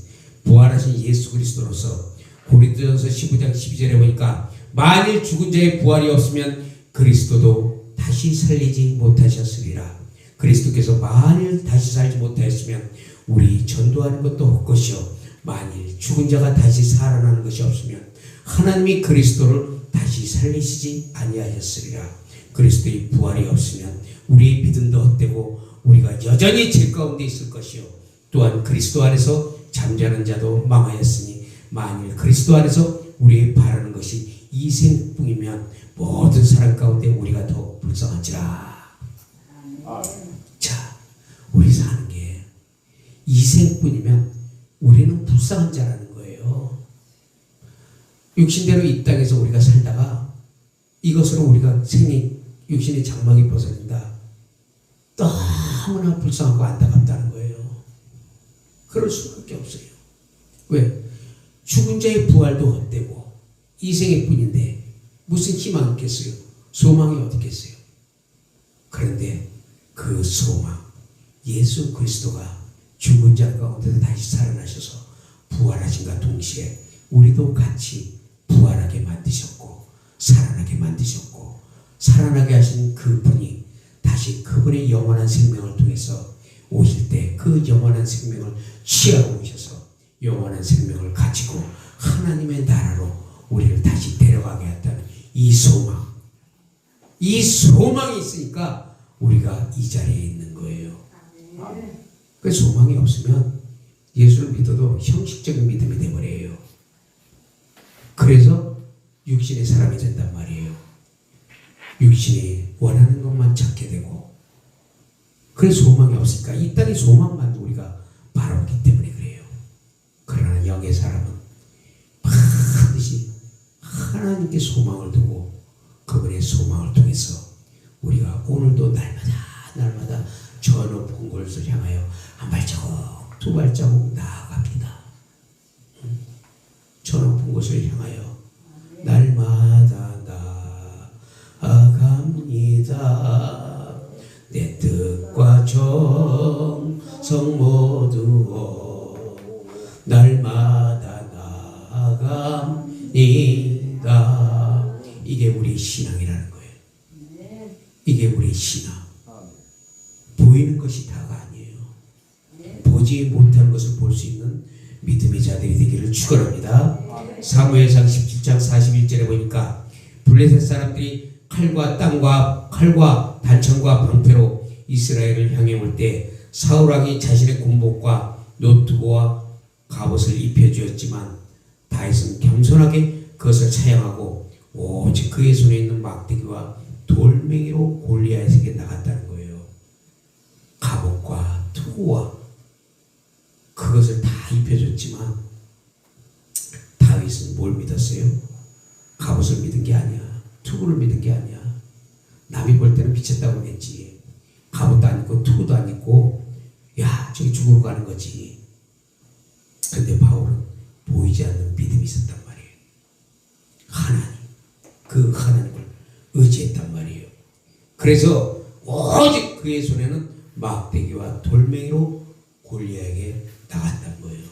부활하신 예수 그리스도로서 고린도전서 15장 12절에 보니까 만일 죽은 자의 부활이 없으면 그리스도도 다시 살리지 못하셨으리라. 그리스도께서 만일 다시 살지 못하였으면 우리 전도하는 것도 헛것이요 만일 죽은 자가 다시 살아나는 것이 없으면 하나님이 그리스도를 다시 살리시지 아니하셨으리라. 그리스도의 부활이 없으면 우리의 믿음도 헛되고 우리가 여전히 죄 가운데 있을 것이요 또한 그리스도 안에서 잠자는 자도 망하였으니 만일 그리스도 안에서 우리의 바라는 것이 이 생뿐이면 모든 사람 가운데 우리가 더욱 불쌍한지라. 자, 우리 사는 게 이 생뿐이면 우리는 불쌍한 자라는 거예요. 육신대로 이 땅에서 우리가 살다가 이것으로 우리가 육신의 장막이 벗어진다. 너무나 불쌍하고 안타깝다는 거예요. 그럴 수밖에 없어요. 왜? 죽은 자의 부활도 헛되고 이생의 뿐인데 무슨 희망이 있겠어요? 소망이 어디 있겠어요? 그런데 그 소망, 예수 그리스도가 죽은 자 가운데서 다시 살아나셔서 부활하신과 동시에 우리도 같이 부활하게 만드셨고 살아나게 만드셨고 살아나게 하신 그분이 다시 그분의 영원한 생명을 통해서 오실 때 그 영원한 생명을 취하고 오셔서 영원한 생명을 가지고 하나님의 나라로 우리를 다시 데려가게 했다는 이 소망. 이 소망이 있으니까 우리가 이 자리에 있는 거예요. 그 소망이 없으면 예수를 믿어도 형식적인 믿음이 되어버려요. 그래서 육신의 사람이 된단 말이에요. 육신이 원하는 것만 찾게 되고 그래서 소망이 없으니까 이 땅의 소망만 우리가 바라보기 때문에 그래요. 그러나 영의 사람은 반드시 하나님께 소망을 두고 그분의 소망을 통해서 우리가 오늘도 날마다 저 높은 곳을 향하여 한 발자국 두 발자국 나아갑니다. 저 높은 곳을 향하여 날마다 나아갑니다. 내 뜻과 정성 모두 날마다 나아갑니다. 이게 우리 신앙이라는 거예요. 이게 우리 신앙. 보이는 것이 다가 아니에요. 보지 못하는 것을 볼 수 있는 믿음의 자들이 되기를 축원합니다. 사무엘상 17장 41절에 보니까 블레셋 사람들이 칼과 단창과 방패로 이스라엘을 향해 올 때 사울 왕이 자신의 군복과 노트고와 갑옷을 입혀주었지만 다윗은 겸손하게 그것을 사용하고 오직 그의 손에 있는 막대기와 돌멩이로 골리앗에게 나갔다는 거예요. 갑옷과 투구와 그것을 다 입혀줬지만 다윗은 뭘 믿었어요? 갑옷을 믿은 게 아니야. 투구를 믿은 게 아니야. 남이 볼 때는 미쳤다고 했지. 갑옷도 안 입고 투구도 안 입고 야 저기 죽으러 가는 거지. 근데 바울은 보이지 않는 믿음이 있었단 말이에요. 하나님, 그 하나님을 의지했단 말이에요. 그래서 오직 그의 손에는 막대기와 돌멩이로 골리앗에게 나갔단 거예요.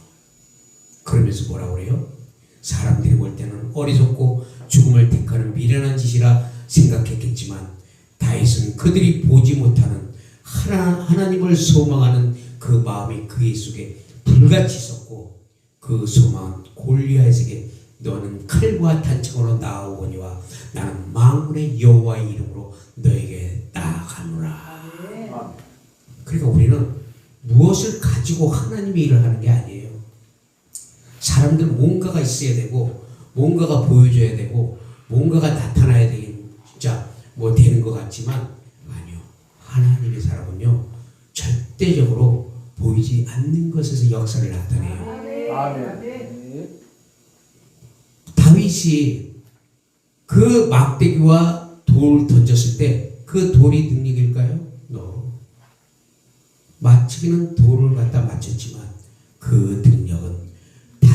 그러면서 뭐라고 그래요? 사람들이 볼 때는 어리석고 죽음을 택하는 미련한 짓이라 생각했겠지만 다윗은 그들이 보지 못하는 하나님을 소망하는 그 마음이 그의 속에 불같이 섰고 그 소망은 골리앗에게 너는 칼과 단창으로 나아오거니와 나는 만군의 여호와의 이름으로 너에게 나아가노라. 그러니까 우리는 무엇을 가지고 하나님의 일을 하는 게 아니에요. 사람들은 뭔가가 있어야 되고 뭔가가 보여줘야 되고 뭔가가 나타나야 되긴 진짜 뭐 되는 것 같지만 아니요. 하나님의 사람은요 절대적으로 보이지 않는 것에서 역사를 나타내요. 아멘. 다윗이 그 막대기와 돌을 던졌을 때 그 돌이 능력일까요? No. 맞추기는 돌을 갖다 맞췄지만 그 능력은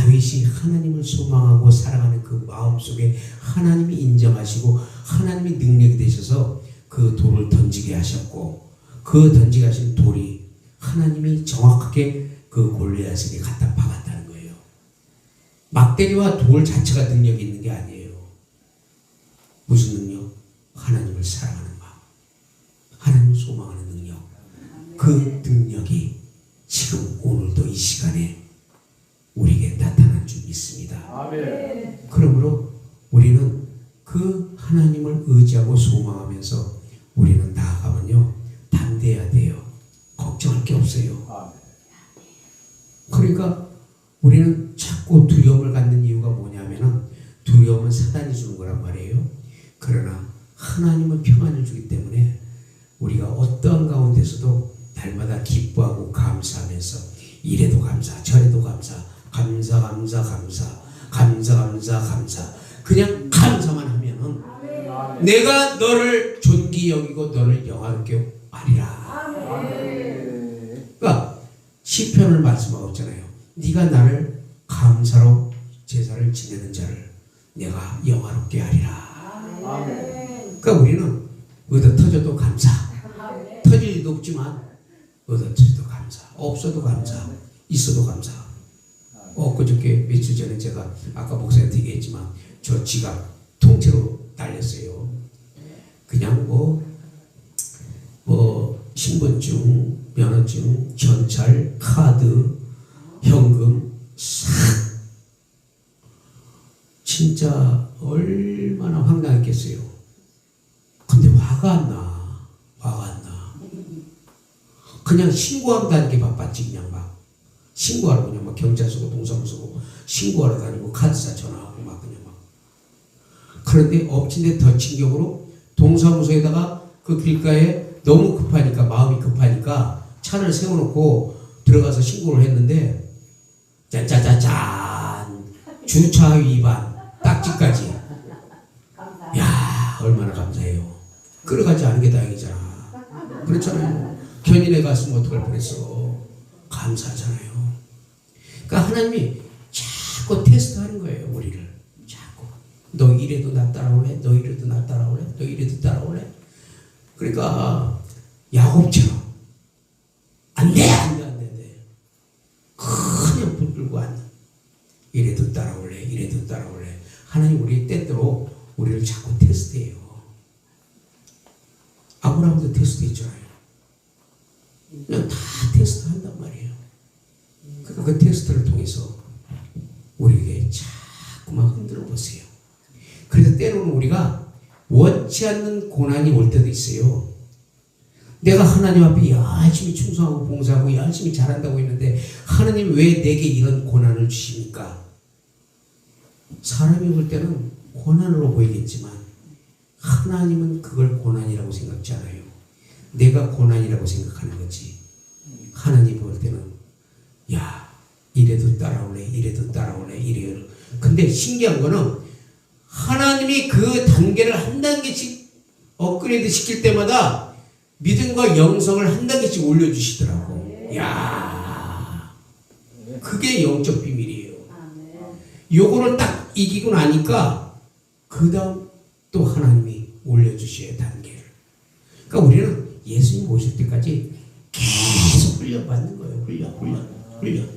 다윗이 하나님을 소망하고 사랑하는 그 마음속에 하나님이 인정하시고 하나님이 능력이 되셔서 그 돌을 던지게 하셨고 그 던지게 하신 돌이 하나님이 정확하게 그 골리앗에게 갖다 박았다는 거예요. 막대기와 돌 자체가 능력이 있는 게 아니에요. 무슨 능력? 하나님을 사랑하는 마음, 하나님을 소망하는 능력. 그 능력이 지금 오늘도 이 시간에 우리에게 나타난 줄 믿습니다. 아멘. 그러므로 우리는 그 하나님을 의지하고 소망하면서 우리는 나아가면요 담대해야 돼요. 걱정할 게 없어요. 아멘. 그러니까 우리는 자꾸 두려움을 갖는 이유가 뭐냐면은 두려움은 사단이 주는 거란 말이에요. 그러나 하나님은 평안을 주기 때문에 우리가 어떠한 가운데서도 날마다 기뻐하고 감사하면서 이래도 감사 저래도 감사 그냥 감사만 하면은 아멘. 내가 너를 존귀 여기고 너를 영화롭게 하리라. 아멘. 그러니까 시편을 말씀하고 있잖아요. 네가 나를 감사로 제사를 지내는 자를 내가 영화롭게 하리라. 아멘. 그러니까 우리는 얻어 터져도 감사, 터질 일도 없지만 얻어 터져도 감사, 없어도 감사, 있어도 감사. 그저께 며칠 전에 제가 아까 목사한테 얘기했지만 저 지갑 통째로 날렸어요. 그냥 신분증, 면허증, 전철, 카드, 현금 싹 진짜 얼마나 황당했겠어요. 근데 화가 안 나. 그냥 신고하러 다니기 바빴지. 그냥 막 신고하러 그냥 막 경찰서고 동사무소고 신고하러 다니고 카드사 전화하고 막 그냥 막. 그런데 엎친 데 덮친 격으로 동사무소에다가 그 길가에 너무 급하니까 마음이 급하니까 차를 세워놓고 들어가서 신고를 했는데 짠짜짜짠 주차 위반 딱지까지. 야 얼마나 감사해요. 끌어가지 않은 게 다행이잖아. 그렇잖아요. 견인에 갔으면 어떡할 뻔했어. 감사하잖아요. 그러니까 하나님이 자꾸 테스트하는 거예요. 우리를 자꾸. 너 이래도 나 따라올래? 너 이래도 나 따라올래? 너 이래도 따라올래? 그러니까 야곱처럼 안돼 그냥 붙들고 앉아. 이래도 따라올래? 이래도 따라올래? 하나님 우리 때때로 우리를 자꾸 테스트해요. 아브라함도 테스트했잖아요. 그냥 다 테스트한단 말이에요. 그러니까 그 테스트를 통해서 우리에게 자꾸만 흔들어 보세요. 그래서 때로는 우리가 원치 않는 고난이 올 때도 있어요. 내가 하나님 앞에 열심히 충성하고 봉사하고 열심히 잘한다고 했는데 하나님 왜 내게 이런 고난을 주십니까? 사람이 볼 때는 고난으로 보이겠지만 하나님은 그걸 고난이라고 생각지 않아요. 내가 고난이라고 생각하는 거지. 하나님 볼 때는 야 이래도 따라올래 이래도 따라올래 이래요. 근데 근데 신기한 거는 하나님이 그 단계를 한 단계씩 업그레이드 시킬 때마다 믿음과 영성을 한 단계씩 올려주시더라고. 야, 그게 영적 비밀이에요. 요거를 딱 이기고 나니까 그 다음 또 하나님이 올려주셔야 단계를. 그러니까 우리는 예수님 오실 때까지 계속 훈련받는 거예요. 훈련.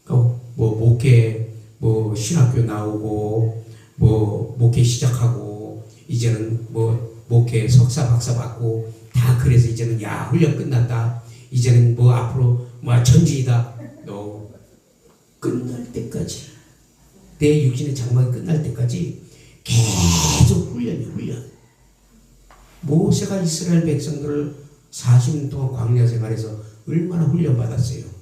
그러니까 뭐 목회, 뭐 신학교 나오고, 뭐 목회 시작하고, 이제는 뭐 목회 석사 박사 받고, 다 그래서 이제는 야 훈련 끝났다. 이제는 뭐 앞으로 뭐 전지이다. 너 끝날 때까지, 내 육신의 장막이 끝날 때까지 계속 훈련이야, 훈련. 모세가 이스라엘 백성들을 40년 동안 광야 생활에서 얼마나 훈련받았어요.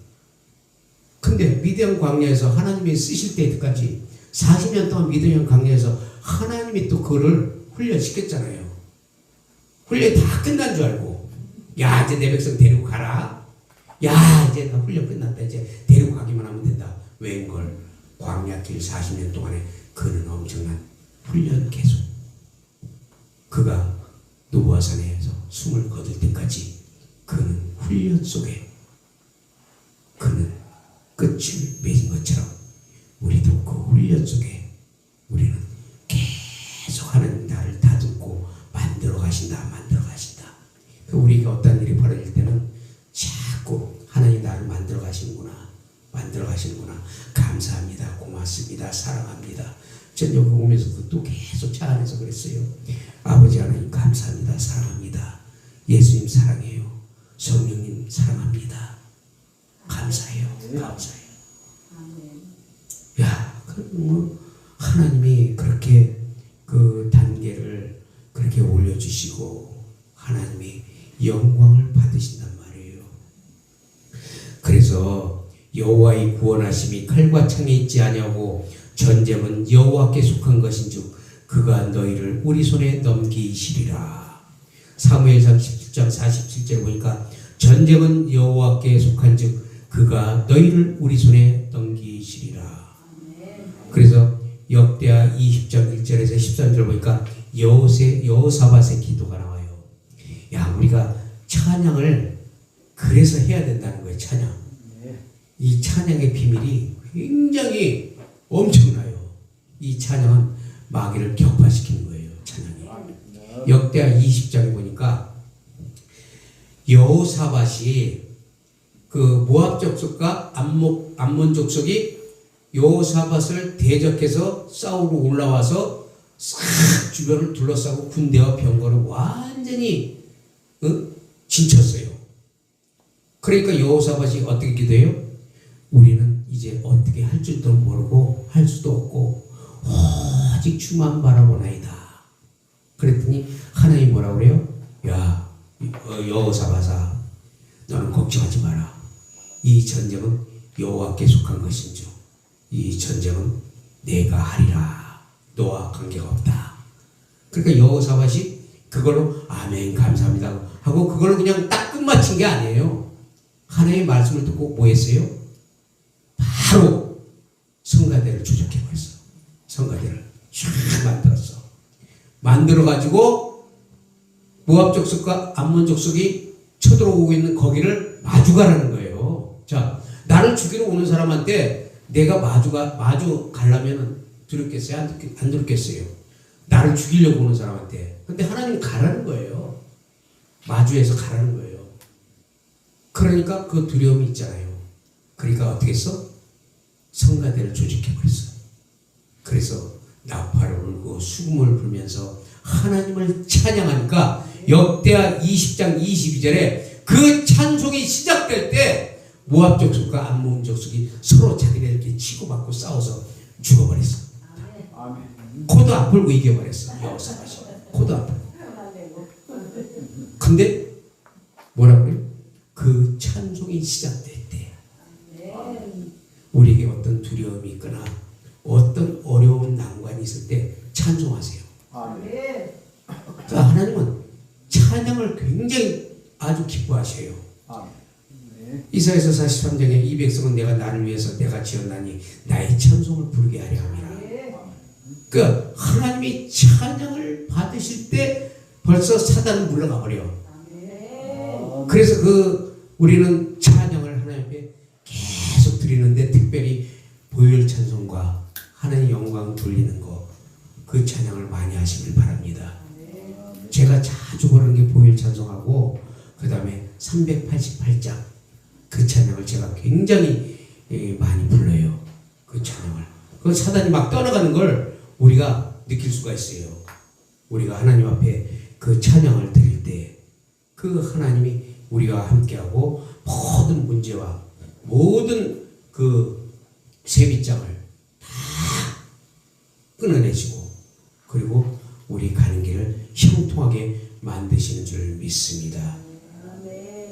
근데 미디안 광야에서 하나님이 쓰실 때까지 40년 동안 미디안 광야에서 하나님이 또 그를 훈련시켰잖아요. 훈련이 다 끝난 줄 알고, 야 이제 내 백성 데리고 가라. 야 이제 나 훈련 끝났다. 이제 데리고 가기만 하면 된다. 웬걸 광야길 40년 동안에 그는 엄청난 훈련 계속. 그가 노아산에서 숨을 거둘 때까지 그는 훈련 속에 그는 끝을 맺은 것처럼 우리도 그 훈련 속에 우리는 계속 하나님 나를 다듬고 만들어 가신다. 우리가 어떤 일이 벌어질 때는 자꾸 하나님 나를 만들어 가시는구나. 감사합니다. 고맙습니다. 사랑합니다. 전 여기 오면서도 또 계속 차 안에서 그랬어요. 아버지 하나님 감사합니다. 사랑합니다. 예수님 사랑해요. 성령님 사랑합니다. 감사해요. 야, 하나님이 그렇게 그 단계를 그렇게 올려주시고 하나님이 영광을 받으신단 말이에요. 그래서 여호와의 구원하심이 칼과 창에 있지 아니하고 전쟁은 여호와께 속한 것인즉 그가 너희를 우리 손에 넘기시리라. 사무엘상 17장 47절 보니까 전쟁은 여호와께 속한즉 그가 너희를 우리 손에 넘기시리라. 그래서 역대하 20장 1절에서 13절 보니까 여호사밧의 기도가 나와요. 야, 우리가 찬양을 그래서 해야 된다는 거예요. 찬양. 이 찬양의 비밀이 굉장히 엄청나요. 이 찬양은 마귀를 격파시키는 거예요. 찬양이. 역대하 20장에 보니까 여호사밧이 그 모압 족속과 암몬 족속이 여호사밧을 대적해서 싸우러 올라와서 싹 주변을 둘러싸고 군대와 병거를 완전히 진쳤어요. 그러니까 여호사밧이 어떻게 기도해요? 우리는 이제 어떻게 할 줄도 모르고 할 수도 없고 오직 주만 바라보나이다. 그랬더니 하나님이 뭐라고 그래요? 야 여호사밧아, 너는 걱정하지 마라. 이 전쟁은 여호와께 속한 것인지 이 전쟁은 내가 하리라. 너와 관계가 없다. 그러니까 여호사밧이 그걸로 아멘 감사합니다 하고 그걸로 그냥 딱 끝마친 게 아니에요. 하나님의 말씀을 듣고 뭐 했어요? 바로 성가대를 조작해버렸어. 성가대를 쫙 만들었어. 만들어가지고 모압 족속과 암몬 족속이 쳐들어오고 있는 거기를 마주가라는 거예요. 자, 나를 죽이러 오는 사람한테 내가 마주 가려면 두렵겠어요? 안 두렵겠어요? 나를 죽이려고 오는 사람한테. 근데 하나님 가라는 거예요. 마주해서 가라는 거예요. 그러니까 그 두려움이 있잖아요. 그러니까 어떻게 했어? 성가대를 조직해버렸어. 그래서 나팔을 불고 수금을 불면서 하나님을 찬양하니까 역대하 20장 22절에 그 찬송이 시작될 때 모압 족속과 암몬 족속이 서로 자기네 이렇게 치고받고 싸워서 죽어버렸어. 코도 아플고 이겨버렸어. 여호사밧이 코도 아플고. 근데 뭐라고 그래요? 그 찬송이 시작될 때 우리에게 어떤 두려움이 있거나 어떤 어려운 난관이 있을 때 찬송하세요. 그러니까 하나님은 찬양을 굉장히 아주 기뻐하셔요. 이사야서 43장에 이 백성은 내가 나를 위해서 내가 지었나니 나의 찬송을 부르게 하려 함이라. 그러니까 하나님이 찬양을 받으실 때 벌써 사단은 물러가 버려. 그래서 우리는 찬양을 하나님께 계속 드리는데 특별히 보혈 찬송과 하나님 영광 돌리는 거, 그 찬양을 많이 하시길 바랍니다. 제가 자주 부르는 게 보혈 찬송하고 그 다음에 388장 그 찬양을 제가 굉장히 많이 불러요. 그 찬양을. 그 사단이 막 떠나가는 걸 우리가 느낄 수가 있어요. 우리가 하나님 앞에 그 찬양을 드릴 때 그 하나님이 우리와 함께하고 모든 문제와 모든 그 세빗장을 다 끊어내시고 그리고 우리 가는 길을 형통하게 만드시는 줄 믿습니다.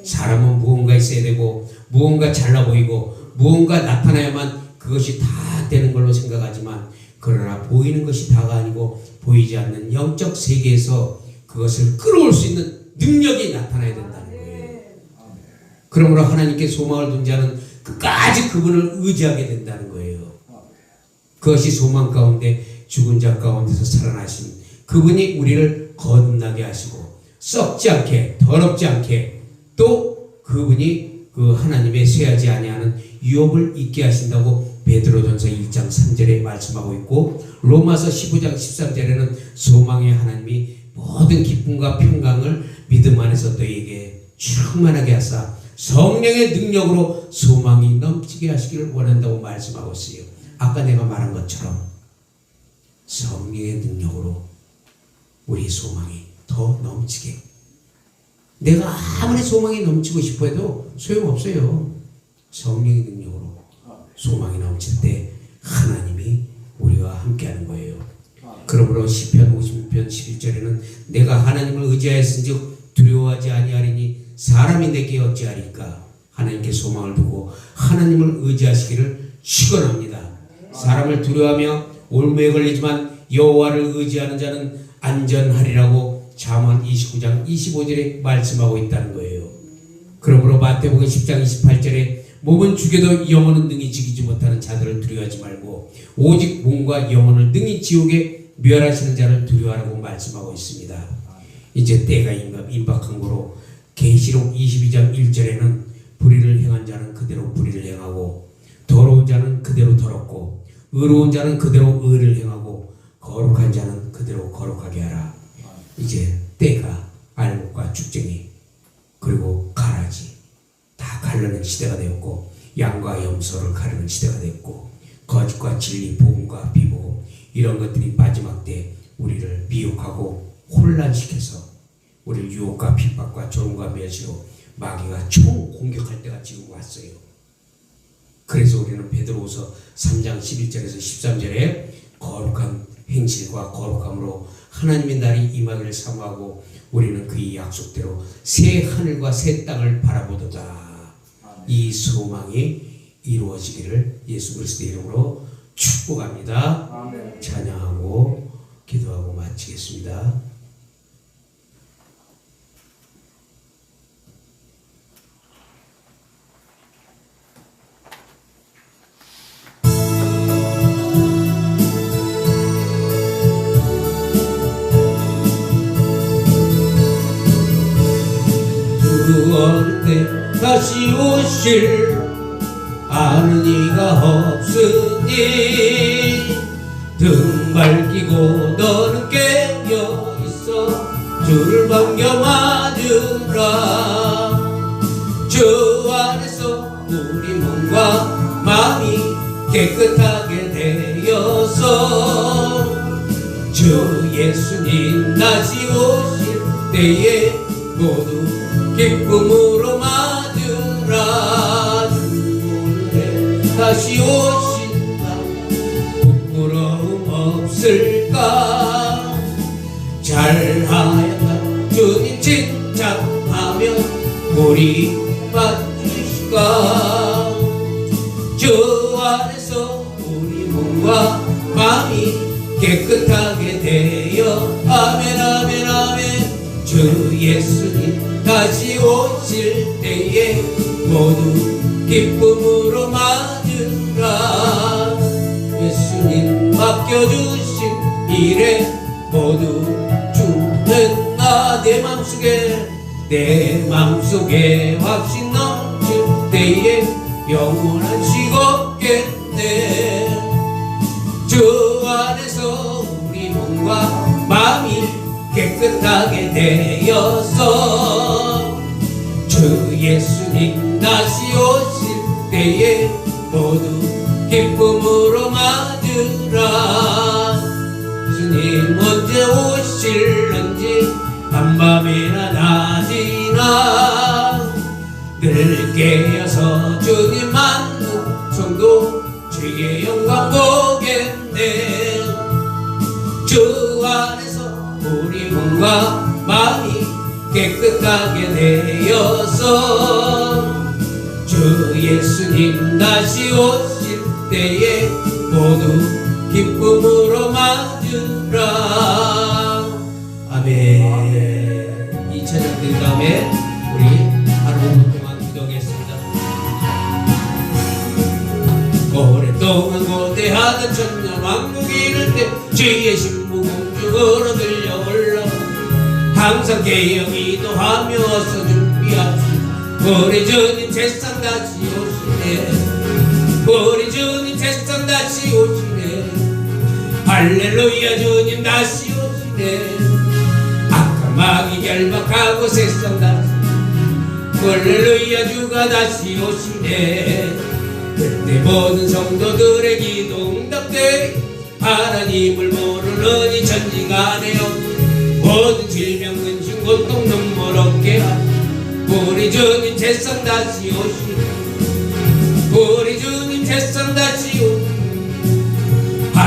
사람은 무언가 있어야 되고 무언가 잘나 보이고 무언가 나타나야만 그것이 다 되는 걸로 생각하지만 그러나 보이는 것이 다가 아니고 보이지 않는 영적 세계에서 그것을 끌어올 수 있는 능력이 나타나야 된다는 거예요. 그러므로 하나님께 소망을 둔 자는 끝까지 그분을 의지하게 된다는 거예요. 그것이 소망 가운데 죽은 자 가운데서 살아나신 그분이 우리를 거듭나게 하시고 썩지 않게 더럽지 않게 또 그분이 그 하나님의 쇠하지 아니하는 유업을 잊게 하신다고 베드로전서 1장 3절에 말씀하고 있고 로마서 15장 13절에는 소망의 하나님이 모든 기쁨과 평강을 믿음 안에서 너희에게 충만하게 하사 성령의 능력으로 소망이 넘치게 하시기를 원한다고 말씀하고 있어요. 아까 내가 말한 것처럼 성령의 능력으로 우리 소망이 더 넘치게. 내가 아무리 소망이 넘치고 싶어 해도 소용없어요. 성령의 능력으로 소망이 넘칠 때 하나님이 우리와 함께하는 거예요. 그러므로 시편 56편 11절에는 내가 하나님을 의지하였은즉 두려워하지 아니하리니 사람이 내게 어찌하리까. 하나님께 소망을 두고 하나님을 의지하시기를 축원합니다. 사람을 두려워하며 올무에 걸리지만 여호와를 의지하는 자는 안전하리라고 잠언 29장 25절에 말씀하고 있다는 거예요. 그러므로 마태복음 10장 28절에 몸은 죽여도 영혼은 능히 지키지 못하는 자들을 두려워하지 말고 오직 몸과 영혼을 능히 지옥에 멸하시는 자를 두려워하라고 말씀하고 있습니다. 이제 때가 임박한 거로 계시록 22장 1절에는 불의를 행한 자는 그대로 불의를 행하고 더러운 자는 그대로 더럽고 의로운 자는 그대로 의를 행하고 거룩한 자는 그대로 거룩하게 하라. 이제 때가 알곡과 죽쟁이 그리고 가라지 다 가르는 시대가 되었고 양과 염소를 가르는 시대가 되었고 거짓과 진리, 복음과 비복음 이런 것들이 마지막 때 우리를 미혹하고 혼란시켜서 우리를 유혹과 핍박과 조롱과 멸시로 마귀가 총 공격할 때가 지금 왔어요. 그래서 우리는 베드로후서 3장 11절에서 13절에 거룩한 행실과 거룩함으로 하나님의 날이 임하기를 사모하고 우리는 그의 약속대로 새 하늘과 새 땅을 바라보도다. 이 소망이 이루어지기를 예수 그리스도의 이름으로 축복합니다. 아멘. 찬양하고 기도하고 마치겠습니다. 어느 때 다시 오실 아는 이가 없으니 등 밝히고 너는 깨어있어 주를 반겨맞으라. 주 안에서 우리 몸과 마음이 깨끗하게 되어서 주 예수님 다시 오실 때에 모두 기쁨으로 맞으라. 오늘에 다시 오신다 부끄러움 없을까. 잘하였다 주님 칭찬하며 우리 받으실까. 주 안에서 우리 몸과 마음이 깨끗하게 되어 아멘 아멘 아멘. 주 예수님 다시 오실 때에 모두 기쁨으로 맞으라. 예수님 맡겨주신 이래 모두 주는 내 맘속에 확신 넘칠 때에 영원한 쉬겠네. 주 안에서 우리 몸과 마음이 깨끗하게 되어서 주 예수님 다시 오실 때에 모두 기쁨으로 맞으라. 주님 언제 오실는지 한밤이나 낮이나 늘 깨어서 주님 만나 성도 주의 영광 보겠네. 주 안에서 우리 몸과 마음이 깨끗하게 되어서 주 예수님 다시 오실 때에 모두 기쁨으로 맞으라. 아멘. 이 찬양 그 다음에 우리 하루 5분 동안 기도하겠습니다. 오랫동안 고대하던 천년 왕국 이를 때 주의 신부 공중으로 들려 올라 항상 개영이 도하며 어서 준비합시다. 우리 주님 세상 다시 오시네. 우리 주님 세상 다시 오시네. 할렐루야 주님 다시 오시네. 악한 마귀 결박하고 세상 다시 할렐루야 주가 다시 오시네. 그때 모든 성도들의 기도 응답되 하나님을 모르는 이 천지간에 모든 질병 근심 고통 눈물 없게 하시네. 우리 주님 세상 다시 오시네. 우리 주님 세상 다시 오시네.